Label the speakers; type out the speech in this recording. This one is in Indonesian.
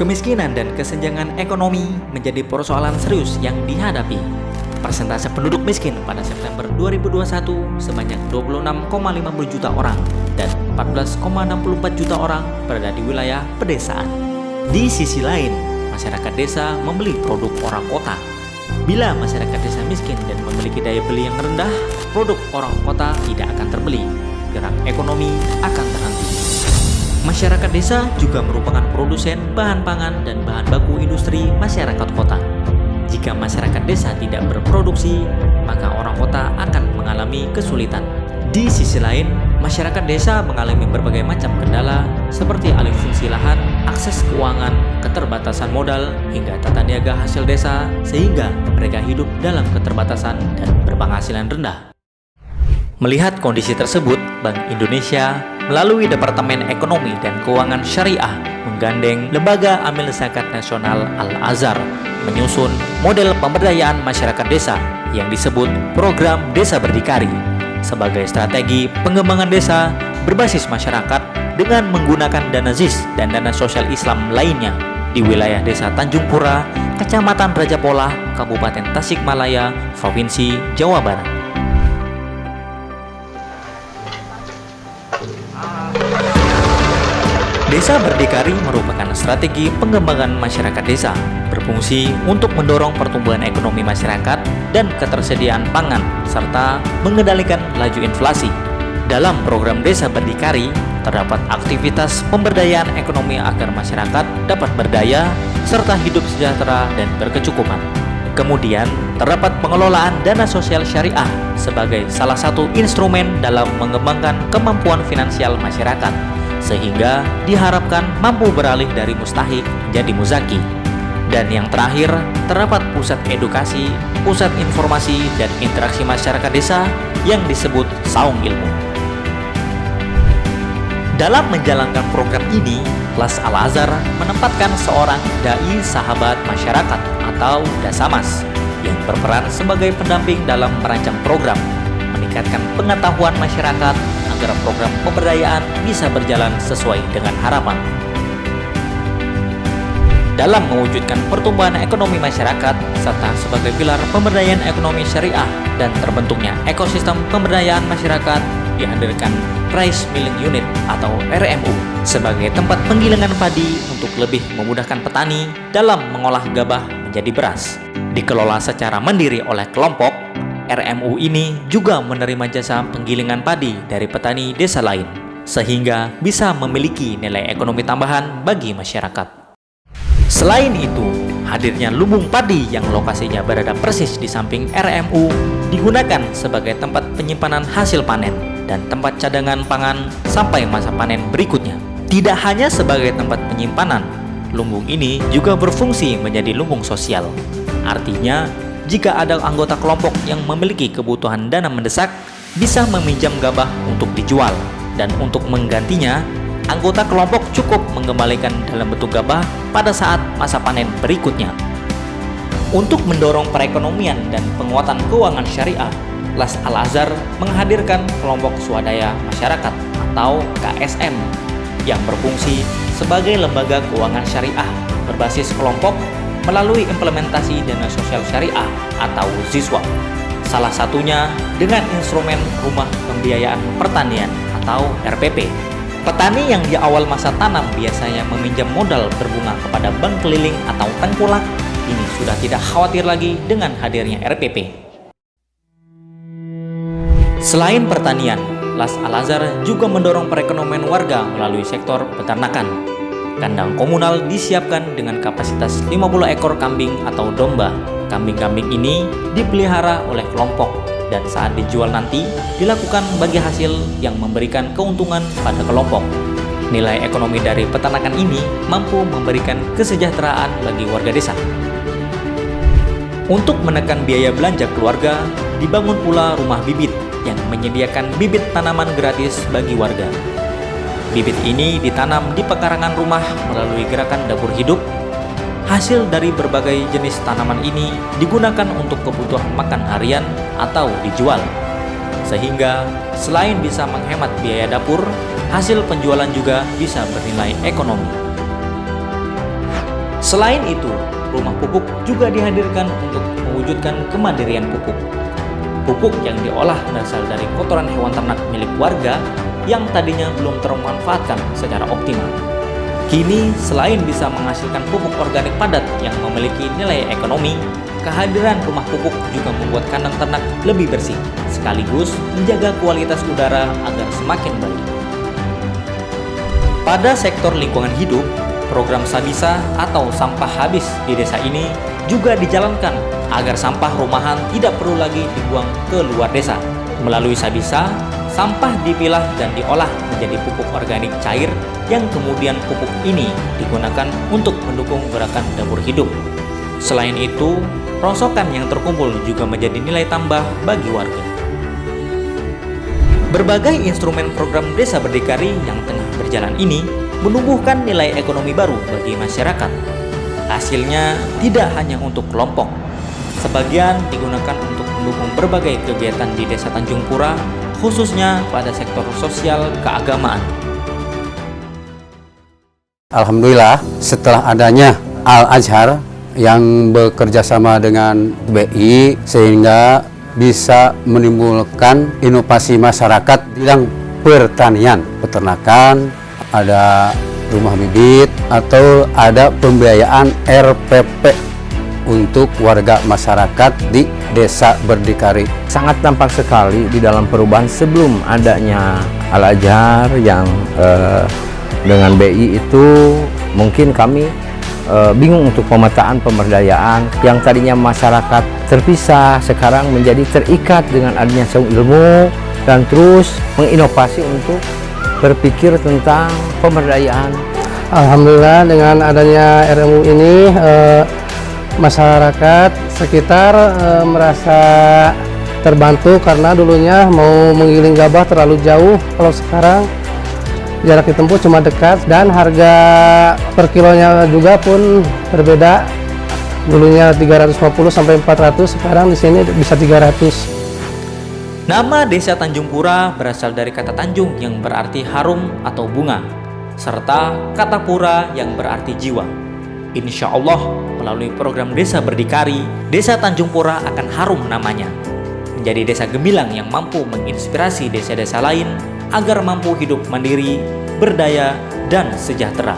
Speaker 1: Kemiskinan dan kesenjangan ekonomi menjadi persoalan serius yang dihadapi. Persentase penduduk miskin pada September 2021 sebanyak 26,50 juta orang dan 14,64 juta orang berada di wilayah pedesaan. Di sisi lain, masyarakat desa membeli produk orang kota. Bila masyarakat desa miskin dan memiliki daya beli yang rendah, produk orang kota tidak akan terbeli. Gerak ekonomi akan terhenti. Masyarakat desa juga merupakan produsen bahan pangan dan bahan baku industri masyarakat kota. Jika masyarakat desa tidak berproduksi, maka orang kota akan mengalami kesulitan. Di sisi lain, masyarakat desa mengalami berbagai macam kendala seperti alih fungsi lahan, akses keuangan, keterbatasan modal, hingga tata niaga hasil desa, sehingga mereka hidup dalam keterbatasan dan berpenghasilan rendah. Melihat kondisi tersebut, Bank Indonesia melalui Departemen Ekonomi dan Keuangan Syariah menggandeng Lembaga Amil Zakat Nasional Al-Azhar menyusun model pemberdayaan masyarakat desa yang disebut Program Desa Berdikari sebagai strategi pengembangan desa berbasis masyarakat dengan menggunakan dana ZIS dan dana sosial Islam lainnya di wilayah Desa Tanjung Pura, Kecamatan Rajapolah, Kabupaten Tasikmalaya, Provinsi Jawa Barat. Desa Berdikari merupakan strategi pengembangan masyarakat desa, berfungsi untuk mendorong pertumbuhan ekonomi masyarakat dan ketersediaan pangan, serta mengendalikan laju inflasi. Dalam program Desa Berdikari, terdapat aktivitas pemberdayaan ekonomi agar masyarakat dapat berdaya, serta hidup sejahtera dan berkecukupan. Kemudian, terdapat pengelolaan dana sosial syariah sebagai salah satu instrumen dalam mengembangkan kemampuan finansial masyarakat, sehingga diharapkan mampu beralih dari mustahik menjadi muzaki. Dan yang terakhir, terdapat pusat edukasi, pusat informasi, dan interaksi masyarakat desa yang disebut Saung Ilmu. Dalam menjalankan program ini, Las Al-Azhar menempatkan seorang dai sahabat masyarakat atau Dasamas yang berperan sebagai pendamping dalam merancang program, meningkatkan pengetahuan masyarakat agar program pemberdayaan bisa berjalan sesuai dengan harapan. Dalam mewujudkan pertumbuhan ekonomi masyarakat serta sebagai pilar pemberdayaan ekonomi syariah dan terbentuknya ekosistem pemberdayaan masyarakat, dihadirkan Rice Milling Unit atau RMU sebagai tempat penggilingan padi untuk lebih memudahkan petani dalam mengolah gabah menjadi beras. Dikelola secara mandiri oleh kelompok, RMU ini juga menerima jasa penggilingan padi dari petani desa lain, sehingga bisa memiliki nilai ekonomi tambahan bagi masyarakat. Selain itu, hadirnya lumbung padi yang lokasinya berada persis di samping RMU digunakan sebagai tempat penyimpanan hasil panen dan tempat cadangan pangan sampai masa panen berikutnya. Tidak hanya sebagai tempat penyimpanan, lumbung ini juga berfungsi menjadi lumbung sosial. Artinya, jika ada anggota kelompok yang memiliki kebutuhan dana mendesak, bisa meminjam gabah untuk dijual, dan untuk menggantinya, anggota kelompok cukup mengembalikan dalam bentuk gabah pada saat masa panen berikutnya. Untuk mendorong perekonomian dan penguatan keuangan syariah, Las Al-Azhar menghadirkan kelompok swadaya masyarakat atau KSM yang berfungsi sebagai lembaga keuangan syariah berbasis kelompok melalui implementasi dana sosial syariah atau ZISWAP. Salah satunya dengan instrumen Rumah Pembiayaan Pertanian atau RPP. Petani yang di awal masa tanam biasanya meminjam modal berbunga kepada bank keliling atau tengkulak, ini sudah tidak khawatir lagi dengan hadirnya RPP. Selain pertanian, Las Al-Azhar juga mendorong perekonomian warga melalui sektor peternakan. Kandang komunal disiapkan dengan kapasitas 50 ekor kambing atau domba. Kambing-kambing ini dipelihara oleh kelompok dan saat dijual nanti dilakukan bagi hasil yang memberikan keuntungan pada kelompok. Nilai ekonomi dari peternakan ini mampu memberikan kesejahteraan bagi warga desa. Untuk menekan biaya belanja keluarga, dibangun pula rumah bibit yang menyediakan bibit tanaman gratis bagi warga. Bibit ini ditanam di pekarangan rumah melalui gerakan dapur hidup. Hasil dari berbagai jenis tanaman ini digunakan untuk kebutuhan makan harian atau dijual. Sehingga selain bisa menghemat biaya dapur, hasil penjualan juga bisa bernilai ekonomi. Selain itu, rumah pupuk juga dihadirkan untuk mewujudkan kemandirian pupuk. Pupuk yang diolah berasal dari kotoran hewan ternak milik warga yang tadinya belum termanfaatkan secara optimal. Kini, selain bisa menghasilkan pupuk organik padat yang memiliki nilai ekonomi, kehadiran rumah pupuk juga membuat kandang ternak lebih bersih, sekaligus menjaga kualitas udara agar semakin baik. Pada sektor lingkungan hidup, program Sabisa atau sampah habis di desa ini juga dijalankan agar sampah rumahan tidak perlu lagi dibuang ke luar desa. Melalui Sabisa, sampah dipilah dan diolah menjadi pupuk organik cair yang kemudian pupuk ini digunakan untuk mendukung gerakan dapur hidup. Selain itu, rongsokan yang terkumpul juga menjadi nilai tambah bagi warga. Berbagai instrumen program Desa Berdikari yang tengah berjalan ini menumbuhkan nilai ekonomi baru bagi masyarakat. Hasilnya tidak hanya untuk kelompok, sebagian digunakan untuk mendukung berbagai kegiatan di Desa Tanjung Pura, khususnya pada sektor sosial keagamaan.
Speaker 2: Alhamdulillah, setelah adanya Al-Azhar yang bekerja sama dengan BI sehingga bisa menimbulkan inovasi masyarakat di bidang pertanian, peternakan, ada rumah bibit atau ada pembiayaan RPP untuk warga masyarakat di Desa Berdikari.
Speaker 3: Sangat tampak sekali di dalam perubahan sebelum adanya Al-Azhar yang dengan BI itu mungkin kami bingung untuk pemetaan pemberdayaan yang tadinya masyarakat terpisah sekarang menjadi terikat dengan adanya ilmu dan terus menginovasi untuk berpikir tentang pemberdayaan.
Speaker 4: Alhamdulillah dengan adanya RMU ini masyarakat sekitar merasa terbantu karena dulunya mau menggiling gabah terlalu jauh, kalau sekarang jarak ditempuh cuma dekat dan harga per kilonya juga pun berbeda. Dulunya 350 sampai 400, sekarang di sini bisa 300.
Speaker 1: Nama Desa Tanjung Pura berasal dari kata Tanjung yang berarti harum atau bunga, serta kata Pura yang berarti jiwa. Insya Allah, melalui program Desa Berdikari, Desa Tanjung Pura akan harum namanya, menjadi desa gemilang yang mampu menginspirasi desa-desa lain agar mampu hidup mandiri, berdaya, dan sejahtera.